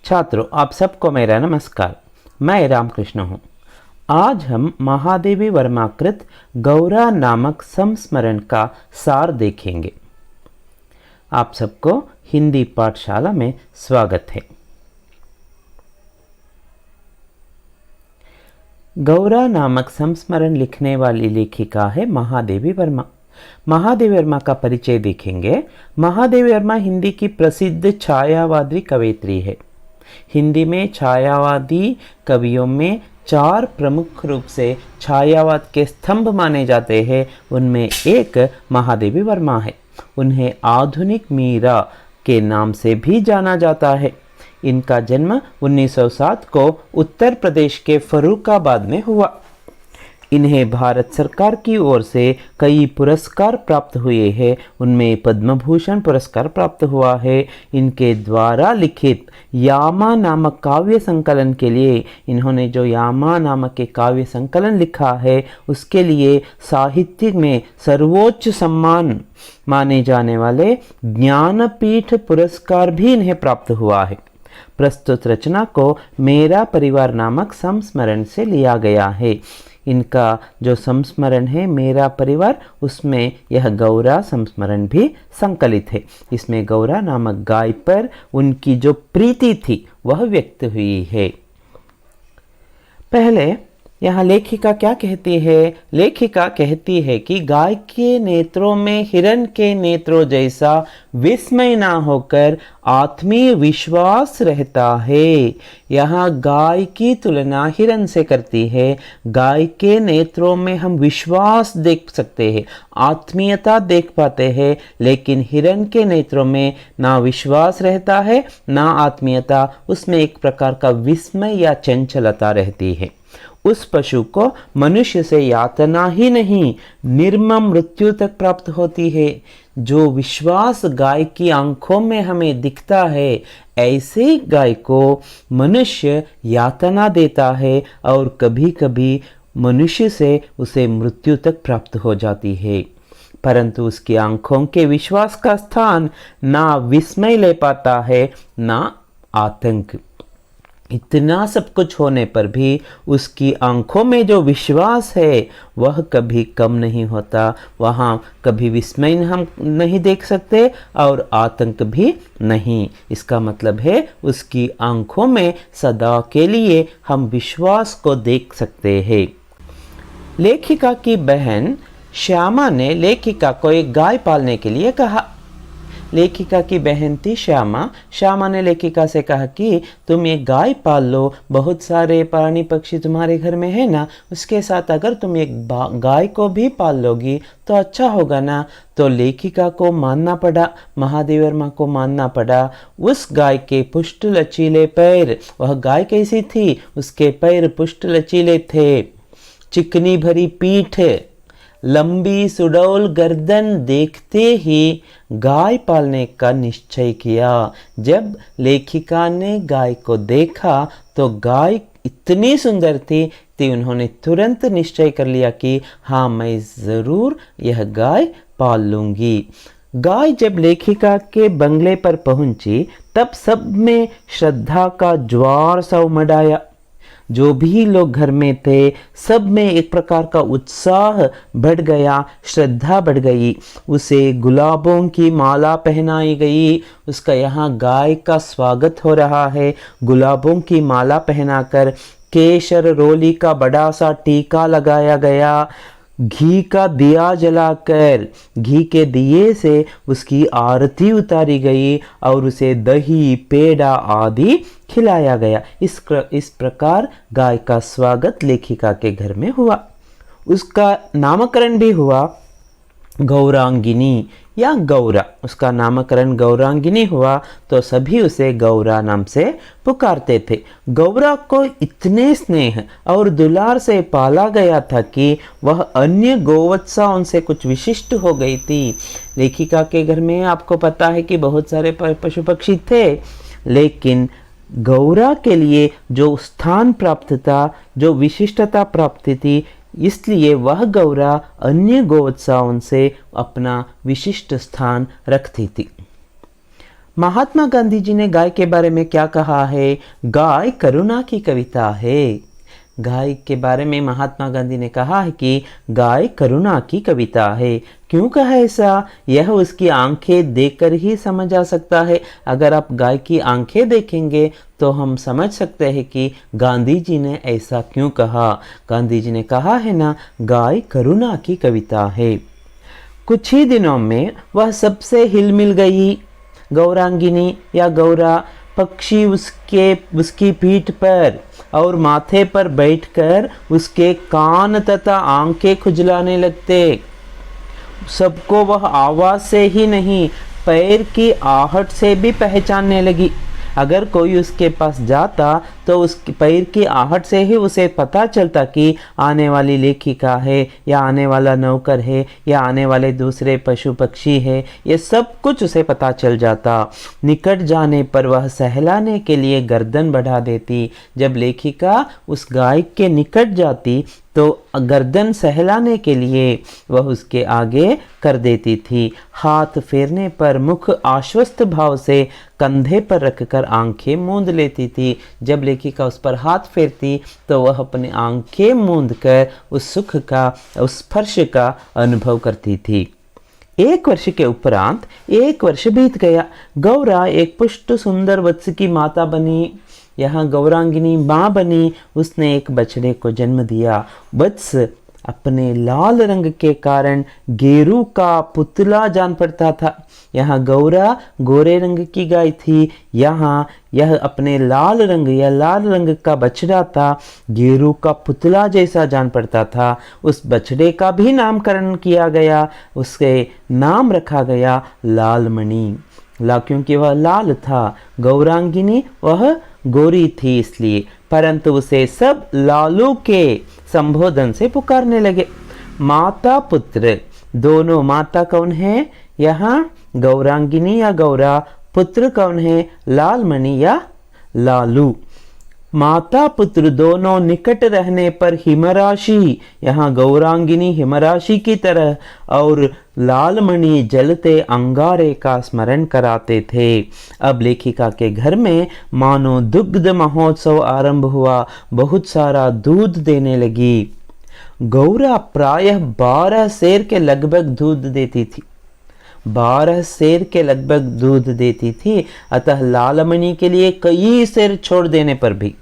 छात्रों, आप सबको मेरा नमस्कार। मैं रामकृष्ण हूँ। आज हम महादेवी वर्मा कृत गौरा नामक संस्मरण का सार देखेंगे। आप सबको हिंदी पाठशाला में स्वागत है। गौरा नामक संस्मरण लिखने वाली लेखिका है महादेवी वर्मा। महादेवी वर्मा का परिचय देखेंगे। महादेवी वर्मा हिंदी की प्रसिद्ध छायावादी कवयित्री है। हिंदी में छायावादी कवियों में चार प्रमुख रूप से छायावाद के स्तंभ माने जाते हैं। उनमें एक महादेवी वर्मा है। उन्हें आधुनिक मीरा के नाम से भी जाना जाता है। इनका जन्म 1907 को उत्तर प्रदेश के फर्रुखाबाद में हुआ। इन्हें भारत सरकार की ओर से कई पुरस्कार प्राप्त हुए हैं। उनमें पद्म भूषण पुरस्कार प्राप्त हुआ है। इनके द्वारा लिखित यामा नामक काव्य संकलन के लिए इन्होंने जो यामा नामक एक काव्य संकलन लिखा है, उसके लिए साहित्य में सर्वोच्च सम्मान माने जाने वाले ज्ञानपीठ पुरस्कार भी इन्हें प्राप्त हुआ है। प्रस्तुत रचना को मेरा परिवार नामक संस्मरण से लिया गया है। इनका जो संस्मरण है मेरा परिवार, उसमें यह गौरा संस्मरण भी संकलित है। इसमें गौरा नामक गाय पर उनकी जो प्रीति थी वह व्यक्त हुई है। पहले यहाँ लेखिका क्या कहती है? लेखिका कहती है कि गाय के नेत्रों में हिरण के नेत्रों जैसा विस्मय ना होकर आत्मीय विश्वास रहता है। यहाँ गाय की तुलना हिरण से करती है। गाय के नेत्रों में हम विश्वास देख सकते हैं, आत्मीयता देख पाते हैं, लेकिन हिरण के नेत्रों में ना विश्वास रहता है ना आत्मीयता। उसमें एक प्रकार का विस्मय या चंचलता रहती है। उस पशु को मनुष्य से यातना ही नहीं, निर्मम मृत्यु तक प्राप्त होती है। जो विश्वास गाय की आंखों में हमें दिखता है, ऐसे ही गाय को मनुष्य यातना देता है और कभी कभी मनुष्य से उसे मृत्यु तक प्राप्त हो जाती है। परंतु उसकी आंखों के विश्वास का स्थान ना विस्मय ले पाता है ना आतंक। इतना सब कुछ होने पर भी उसकी आंखों में जो विश्वास है वह कभी कम नहीं होता। वहाँ कभी विस्मय हम नहीं देख सकते और आतंक भी नहीं। इसका मतलब है उसकी आंखों में सदा के लिए हम विश्वास को देख सकते हैं। लेखिका की बहन श्यामा ने लेखिका को एक गाय पालने के लिए कहा। लेखिका की बहन थी श्यामा। श्यामा ने लेखिका से कहा कि तुम एक गाय पाल लो, बहुत सारे प्राणी पक्षी तुम्हारे घर में है ना, उसके साथ अगर तुम एक गाय को भी पाल लोगी तो अच्छा होगा ना। तो लेखिका को मानना पड़ा, महादेवी वर्मा को मानना पड़ा। उस गाय के पुष्ट लचीले पैर, वह गाय कैसी थी? उसके पैर पुष्ट लचीले थे, चिकनी भरी पीठ, लंबी सुडौल गर्दन देखते ही गाय पालने का निश्चय किया। जब लेखिका ने गाय को देखा तो गाय इतनी सुंदर थी कि उन्होंने तुरंत निश्चय कर लिया कि हाँ, मैं ज़रूर यह गाय पाल लूँगी। गाय जब लेखिका के बंगले पर पहुंची तब सब में श्रद्धा का ज्वार सा उमड़ आया। जो भी लोग घर में थे सब में एक प्रकार का उत्साह बढ़ गया, श्रद्धा बढ़ गई। उसे गुलाबों की माला पहनाई गई। उसका यहाँ गाय का स्वागत हो रहा है। गुलाबों की माला पहनाकर केसर रोली का बड़ा सा टीका लगाया गया। घी का दिया जलाकर घी के दिए से उसकी आरती उतारी गई और उसे दही पेड़ा आदि खिलाया गया। इस प्रकार गाय का स्वागत लेखिका के घर में हुआ। उसका नामकरण भी हुआ गौरांगिनी या गौरा। उसका नामकरण गौरांगिनी हुआ तो सभी उसे गौरा नाम से पुकारते थे। गौरा को इतने स्नेह और दुलार से पाला गया था कि वह अन्य गोवत्साओं से कुछ विशिष्ट हो गई थी। लेखिका के घर में आपको पता है कि बहुत सारे पशु पक्षी थे, लेकिन गौरा के लिए जो स्थान प्राप्त था, जो विशिष्टता प्राप्त थी, इसलिए वह गौरा अन्य गोवत्साओं से अपना विशिष्ट स्थान रखती थी। महात्मा गांधी जी ने गाय के बारे में क्या कहा है? गाय करुणा की कविता है। गाय के बारे में महात्मा गांधी ने कहा है कि गाय करुणा की कविता है। क्यों कहा ऐसा? यह उसकी आंखें देखकर ही समझ आ सकता है। अगर आप गाय की आंखें देखेंगे तो हम समझ सकते हैं कि गांधी जी ने ऐसा क्यों कहा। गांधी जी ने कहा है ना, गाय करुणा की कविता है। कुछ ही दिनों में वह सबसे हिल मिल गई। गौरांगिनी या गौरा पक्षी उसकी पीठ पर और माथे पर बैठकर उसके कान तथा आंखें खुजलाने लगते। सबको वह आवाज से ही नहीं, पैर की आहट से भी पहचानने लगी। अगर कोई उसके पास जाता तो उसके पैर की आहट से ही उसे पता चलता कि आने वाली लेखिका है, या आने वाला नौकर है, या आने वाले दूसरे पशु पक्षी है। ये सब कुछ उसे पता चल जाता। निकट जाने पर वह सहलाने के लिए गर्दन बढ़ा देती। जब लेखिका उस गाय के निकट जाती तो गर्दन सहलाने के लिए वह उसके आगे कर देती थी। हाथ फेरने पर मुख आश्वस्त भाव से कंधे पर रखकर आंखें मूंद लेती थी। जब लेखिका उस पर हाथ फेरती तो वह अपनी आंखें मूंद कर उस सुख का, उस स्पर्श का अनुभव करती थी। 1 वर्ष के उपरांत 1 वर्ष बीत गया। गौरा एक पुष्ट सुंदर वत्स की माता बनी। यहाँ गौरांगिनी माँ बनी। उसने एक बछड़े को जन्म दिया। वत्स अपने लाल रंग के कारण गेरू का पुतला जान पड़ता था। यहाँ गौरा गोरे रंग की गाय थी। यहाँ यह अपने लाल रंग या लाल रंग का बछड़ा था, गेरू का पुतला जैसा जान पड़ता था। उस बछड़े का भी नामकरण किया गया। उसके नाम रखा गया लालमणि, क्योंकि वह लाल था। गौरांगिनी वह गोरी थी इसलिए, परंतु उसे सब लालू के संबोधन से पुकारने लगे। माता पुत्र दोनों। माता कौन है? यहाँ गौरांगिनी या गौरा। पुत्र कौन है? लालमणि या लालू। माता पुत्र दोनों निकट रहने पर हिमराशि, यहाँ गौरांगिनी हिमराशि की तरह और लालमणि जलते अंगारे का स्मरण कराते थे। अब लेखिका के घर में मानो दुग्ध महोत्सव आरंभ हुआ। बहुत सारा दूध देने लगी। गौरा प्रायः 12 सेर के लगभग दूध देती थी। 12 सेर के लगभग दूध देती थी। अतः लालमणि के लिए कई सेर छोड़ देने पर भी,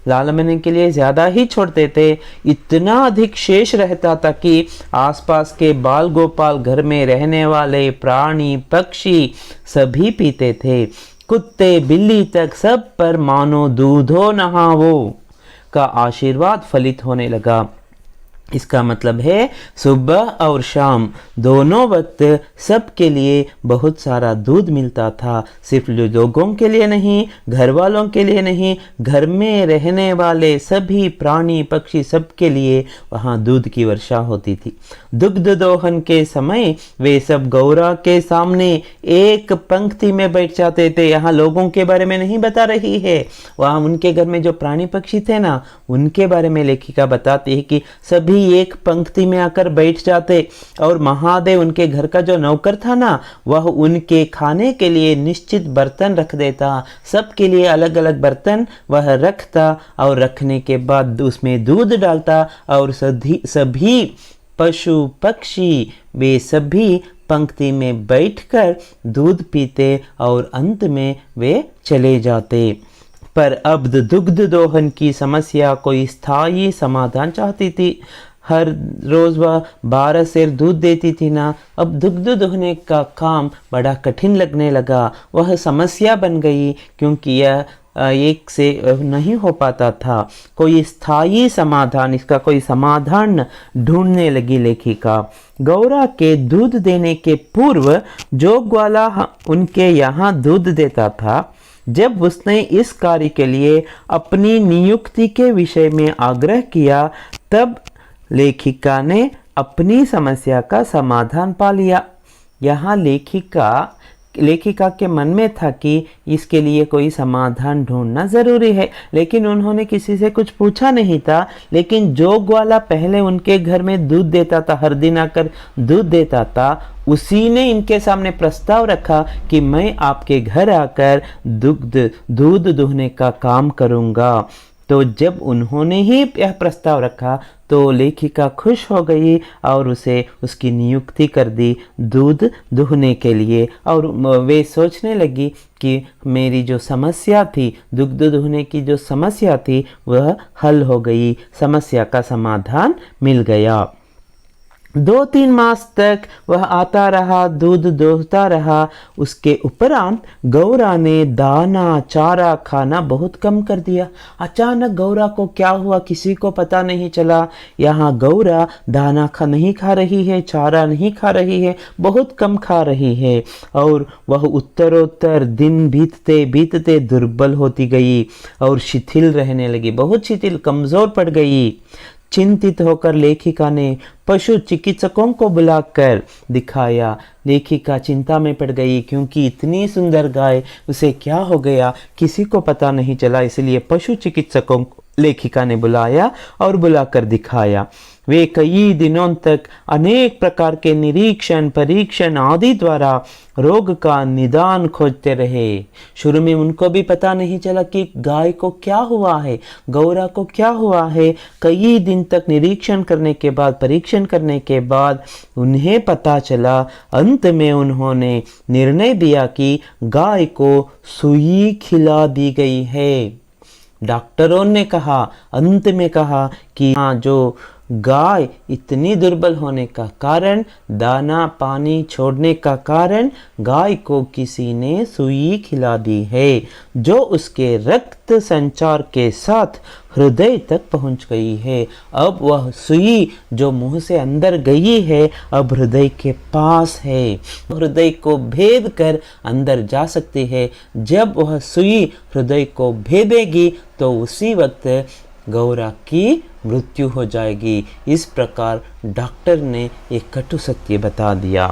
लालमणि के लिए ज्यादा ही छोड़ते थे। इतना अधिक शेष रहता था कि आसपास के बाल गोपाल, घर में रहने वाले प्राणी पक्षी सभी पीते थे। कुत्ते बिल्ली तक सब पर मानो दूधो नहावो का आशीर्वाद फलित होने लगा। इसका मतलब है सुबह और शाम दोनों वक्त सबके लिए बहुत सारा दूध मिलता था। सिर्फ लोगों के लिए नहीं, घर वालों के लिए नहीं, घर में रहने वाले सभी प्राणी पक्षी सबके लिए वहाँ दूध की वर्षा होती थी। दुग्ध दोहन के समय वे सब गौरा के सामने एक पंक्ति में बैठ जाते थे। यहाँ लोगों के बारे में नहीं बता रही है, वहाँ उनके घर में जो प्राणी पक्षी थे ना, उनके बारे में लेखिका बताती है कि सभी एक पंक्ति में आकर बैठ जाते। और महादेव, उनके घर का जो नौकर था ना, वह उनके खाने के लिए निश्चित बर्तन रख देता। सबके लिए अलग अलग बर्तन वह रखता और रखने के बाद उसमें दूध डालता और सभी पशु पक्षी वे सभी पंक्ति में बैठकर दूध पीते और अंत में वे चले जाते। पर अब दुग्ध दोहन की समस्या कोई स्थायी समाधान चाहती थी। हर रोज वह 12 सेर दूध देती थी ना, अब दुग्ध दोहने का काम बड़ा कठिन लगने लगा। वह समस्या बन गई क्योंकि यह एक से नहीं हो पाता था। कोई स्थायी समाधान, इसका कोई समाधान ढूंढने लगी लेखिका। गौरा के दूध देने के पूर्व जो ग्वाला उनके यहाँ दूध देता था, जब उसने इस कार्य के लिए अपनी नियुक्ति के विषय में आग्रह किया, तब लेखिका ने अपनी समस्या का समाधान पा लिया। यहाँ लेखिका लेखिका के मन में था कि इसके लिए कोई समाधान ढूंढना ज़रूरी है, लेकिन उन्होंने किसी से कुछ पूछा नहीं था। लेकिन जो ग्वाला पहले उनके घर में दूध देता था, हर दिन आकर दूध देता था, उसी ने इनके सामने प्रस्ताव रखा कि मैं आपके घर आकर दूध दुहने का काम करूँगा। तो जब उन्होंने ही यह प्रस्ताव रखा तो लेखिका खुश हो गई और उसे उसकी नियुक्ति कर दी दूध दुहने के लिए। और वे सोचने लगी कि मेरी जो समस्या थी, दुग्ध दुहने की जो समस्या थी, वह हल हो गई, समस्या का समाधान मिल गया। 2-3 मास तक वह आता रहा, दूध दोहता रहा। उसके उपरांत गौरा ने दाना चारा खाना बहुत कम कर दिया। अचानक गौरा को क्या हुआ किसी को पता नहीं चला। यहाँ गौरा दाना नहीं खा रही है, चारा नहीं खा रही है, बहुत कम खा रही है। और वह उत्तरोत्तर दिन बीतते बीतते दुर्बल होती गई और शिथिल रहने लगी, बहुत शिथिल, कमज़ोर पड़ गई। चिंतित होकर लेखिका ने पशु चिकित्सकों को बुलाकर दिखाया। लेखिका चिंता में पड़ गई क्योंकि इतनी सुंदर गाय, उसे क्या हो गया किसी को पता नहीं चला। इसलिए पशु चिकित्सकों को लेखिका ने बुलाया और बुलाकर दिखाया। वे कई दिनों तक अनेक प्रकार के निरीक्षण परीक्षण आदि द्वारा रोग का निदान खोजते रहे। शुरू में उनको भी पता नहीं चला कि गाय को क्या हुआ है, गौरा को क्या हुआ है। कई दिन तक निरीक्षण करने के बाद, परीक्षण करने के बाद उन्हें पता चला। अंत में उन्होंने निर्णय दिया कि गाय को सुई खिला दी गई है। डॉक्टरों ने कहा, अंत में कहा कि हाँ, जो गाय इतनी दुर्बल होने का कारण, दाना पानी छोड़ने का कारण, गाय को किसी ने सुई खिला दी है, जो उसके रक्त संचार के साथ हृदय तक पहुंच गई है। अब वह सुई जो मुंह से अंदर गई है, अब हृदय के पास है, हृदय को भेद कर अंदर जा सकती है। जब वह सुई हृदय को भेदेगी तो उसी वक्त गौरा की मृत्यु हो जाएगी। इस प्रकार डॉक्टर ने एक कटु सत्य बता दिया।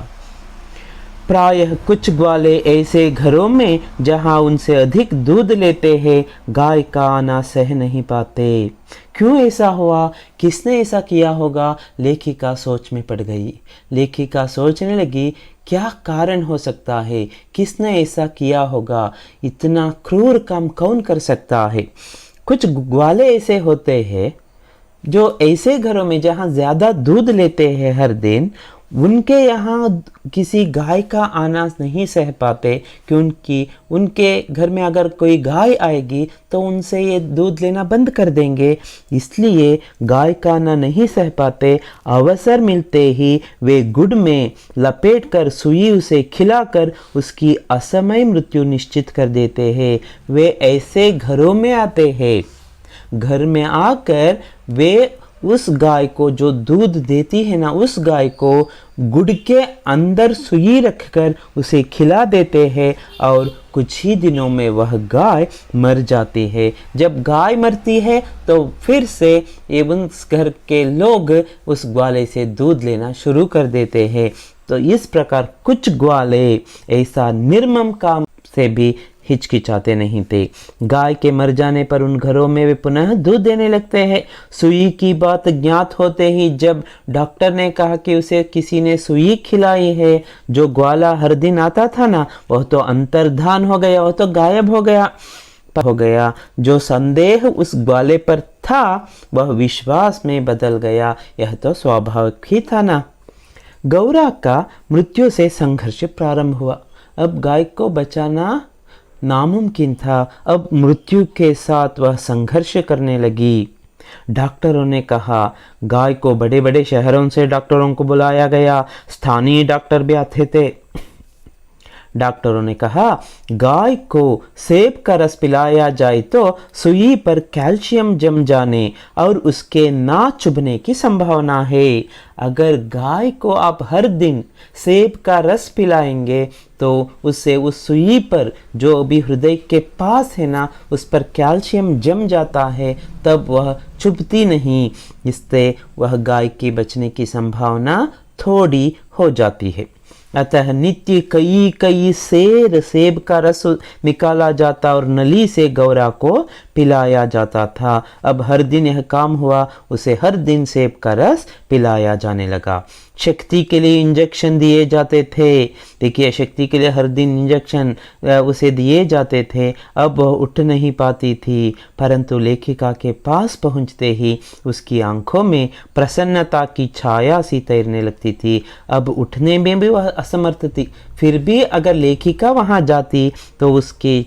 प्रायः कुछ ग्वाले ऐसे घरों में जहां उनसे अधिक दूध लेते हैं, गाय का आना सह नहीं पाते। क्यों ऐसा हुआ, किसने ऐसा किया होगा? लेखिका सोच में पड़ गई। लेखिका सोचने लगी, क्या कारण हो सकता है, किसने ऐसा किया होगा, इतना क्रूर काम कौन कर सकता है? कुछ ग्वाले ऐसे होते हैं जो ऐसे घरों में जहाँ ज़्यादा दूध लेते हैं हर दिन, उनके यहाँ किसी गाय का आना नहीं सह पाते, क्योंकि उनके घर में अगर कोई गाय आएगी तो उनसे ये दूध लेना बंद कर देंगे। इसलिए गाय का आना नहीं सह पाते। अवसर मिलते ही वे गुड़ में लपेटकर सुई उसे खिलाकर उसकी असमय मृत्यु निश्चित कर देते हैं। वे ऐसे घरों में आते हैं, घर में आकर वे उस गाय को जो दूध देती है ना, उस गाय को गुड़ के अंदर सुई रखकर उसे खिला देते हैं और कुछ ही दिनों में वह गाय मर जाती है। जब गाय मरती है तो फिर से एवं घर के लोग उस ग्वाले से दूध लेना शुरू कर देते हैं। तो इस प्रकार कुछ ग्वाले ऐसा निर्मम काम से भी हिचकिचाते नहीं थे। गाय के मर जाने पर उन घरों में वे पुनः दूध देने लगते हैं। सुई की बात ज्ञात होते ही जब डॉक्टर ने कहा कि उसे किसी ने सुई खिलाई है, जो ग्वाला हर दिन आता था ना, वह तो अंतर्धान हो गया, वह तो गायब हो गया। जो संदेह उस ग्वाले पर था वह विश्वास में बदल गया। यह तो स्वाभाविक ही था ना। गौरा का मृत्यु से संघर्ष प्रारंभ हुआ। अब गाय को बचाना नामुमकिन था। अब मृत्यु के साथ वह संघर्ष करने लगी। डॉक्टरों ने कहा, गाय को बड़े बड़े शहरों से डॉक्टरों को बुलाया गया। स्थानीय डॉक्टर भी आते थे। डॉक्टरों ने कहा, गाय को सेब का रस पिलाया जाए तो सुई पर कैल्शियम जम जाने और उसके ना चुभने की संभावना है। अगर गाय को आप हर दिन सेब का रस पिलाएंगे तो उससे उस सुई पर जो अभी हृदय के पास है ना, उस पर कैल्शियम जम जाता है, तब वह चुभती नहीं। इससे वह गाय के बचने की संभावना थोड़ी हो जाती है। अतः नित्य कई कई सेर सेब का रस निकाला जाता और नली से गौरा को पिलाया जाता था। अब हर दिन यह काम हुआ, उसे हर दिन सेब का रस पिलाया जाने लगा। शक्ति के लिए इंजेक्शन दिए जाते थे। देखिए, शक्ति के लिए हर दिन इंजेक्शन उसे दिए जाते थे। अब वह उठ नहीं पाती थी, परंतु लेखिका के पास पहुंचते ही उसकी आंखों में प्रसन्नता की छाया सी तैरने लगती थी। अब उठने में भी वह असमर्थ थी, फिर भी अगर लेखिका वहां जाती तो उसके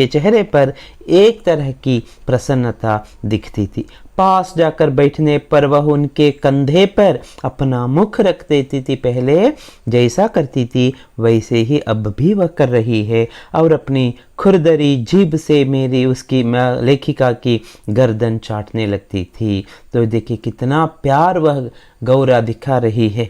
चेहरे पर एक तरह की प्रसन्नता दिखती थी। पास जाकर बैठने पर वह उनके कंधे पर अपना मुख रख देती थी। पहले जैसा करती थी वैसे ही अब भी वह कर रही है, और अपनी खुरदरी जीभ से उसकी लेखिका की गर्दन चाटने लगती थी। तो देखिए कितना प्यार वह गौरा दिखा रही है।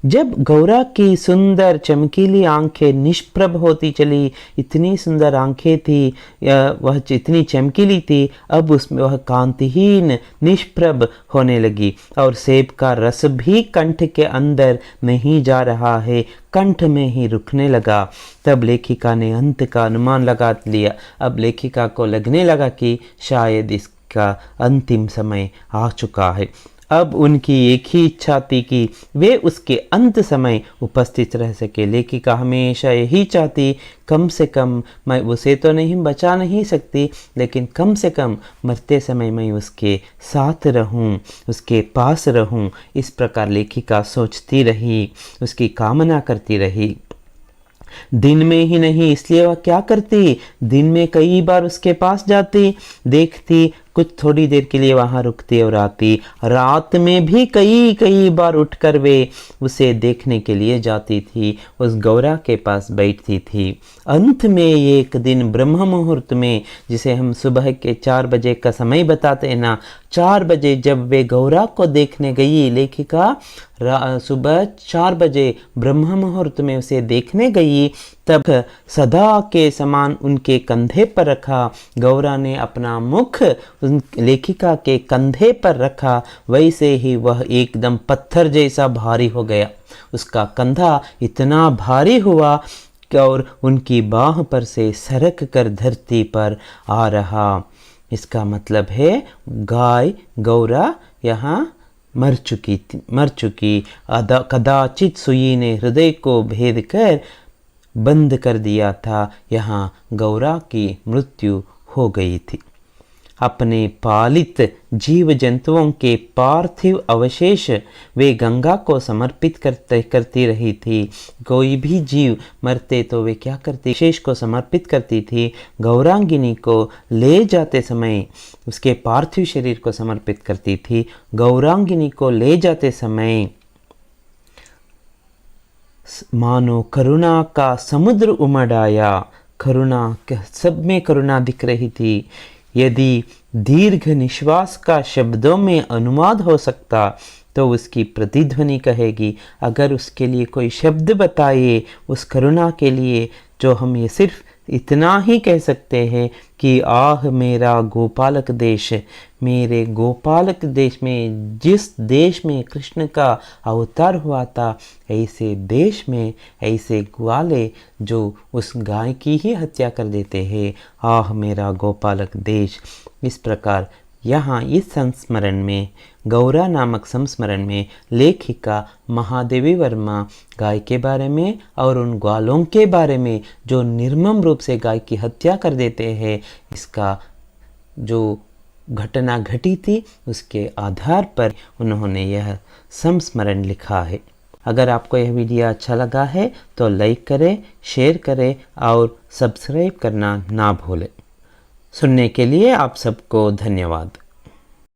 जब गौरा की सुंदर चमकीली आंखें निष्प्रभ होती चली, इतनी सुंदर आंखें थी, वह इतनी चमकीली थी, अब उसमें वह कांतिहीन निष्प्रभ होने लगी और सेब का रस भी कंठ के अंदर नहीं जा रहा है, कंठ में ही रुकने लगा। तब लेखिका ने अंत का अनुमान लगा लिया। अब लेखिका को लगने लगा कि शायद इसका अंतिम समय आ चुका है। अब उनकी एक ही इच्छा थी कि वे उसके अंत समय उपस्थित रह सके। लेखिका हमेशा यही चाहती, कम से कम मैं उसे तो नहीं बचा नहीं सकती, लेकिन कम से कम मरते समय मैं उसके साथ रहूं, उसके पास रहूं। इस प्रकार लेखिका सोचती रही, उसकी कामना करती रही। दिन में ही नहीं, इसलिए वह क्या करती, दिन में कई बार उसके पास जाती, देखती, कुछ थोड़ी देर के लिए वहां रुकती और आती। रात में भी कई कई बार उठकर वे उसे देखने के लिए जाती थी, उस गौरा के पास बैठती थी। अंत में एक दिन ब्रह्म मुहूर्त में, जिसे हम सुबह के 4 बजे का समय बताते हैं ना, 4 बजे जब वे गौरा को देखने गई, लेखिका सुबह 4 बजे ब्रह्म मुहूर्त में उसे देखने गई, तब सदा के समान उनके कंधे पर रखा। गौरा ने अपना मुख उन लेखिका के कंधे पर रखा, वैसे ही वह एकदम पत्थर जैसा भारी हो गया। उसका कंधा इतना भारी हुआ और उनकी बाह पर से सरक कर धरती पर आ रहा। इसका मतलब है गाय गौरा यहाँ मर चुकी। कदाचित सुई ने हृदय को भेद कर बंद कर दिया था। यहाँ गौरा की मृत्यु हो गई थी। अपने पालित जीव जंतुओं के पार्थिव अवशेष वे गंगा को समर्पित करती रही थी। कोई भी जीव मरते तो वे क्या करती, शेष को समर्पित करती थी। गौरांगिनी को ले जाते समय उसके पार्थिव शरीर को समर्पित करती थी। गौरांगिनी को ले जाते समय मानो करुणा का समुद्र उमड़ आया। करुणा, सब में करुणा दिख रही थी। यदि दीर्घ निश्वास का शब्दों में अनुवाद हो सकता तो उसकी प्रतिध्वनि कहेगी। अगर उसके लिए कोई शब्द बताइए उस करुणा के लिए, जो हम ये सिर्फ इतना ही कह सकते हैं कि आह मेरा गोपालक देश, मेरे गोपालक देश में, जिस देश में कृष्ण का अवतार हुआ था, ऐसे देश में ऐसे ग्वाले जो उस गाय की ही हत्या कर देते हैं, आह मेरा गोपालक देश। इस प्रकार यहाँ इस संस्मरण में, गौरा नामक संस्मरण में, लेखिका महादेवी वर्मा गाय के बारे में और उन ग्वालों के बारे में जो निर्मम रूप से गाय की हत्या कर देते हैं, इसका जो घटना घटी थी उसके आधार पर उन्होंने यह संस्मरण लिखा है। अगर आपको यह वीडियो अच्छा लगा है तो लाइक करें, शेयर करें और सब्सक्राइब करना ना भूलें। सुनने के लिए आप सबको धन्यवाद।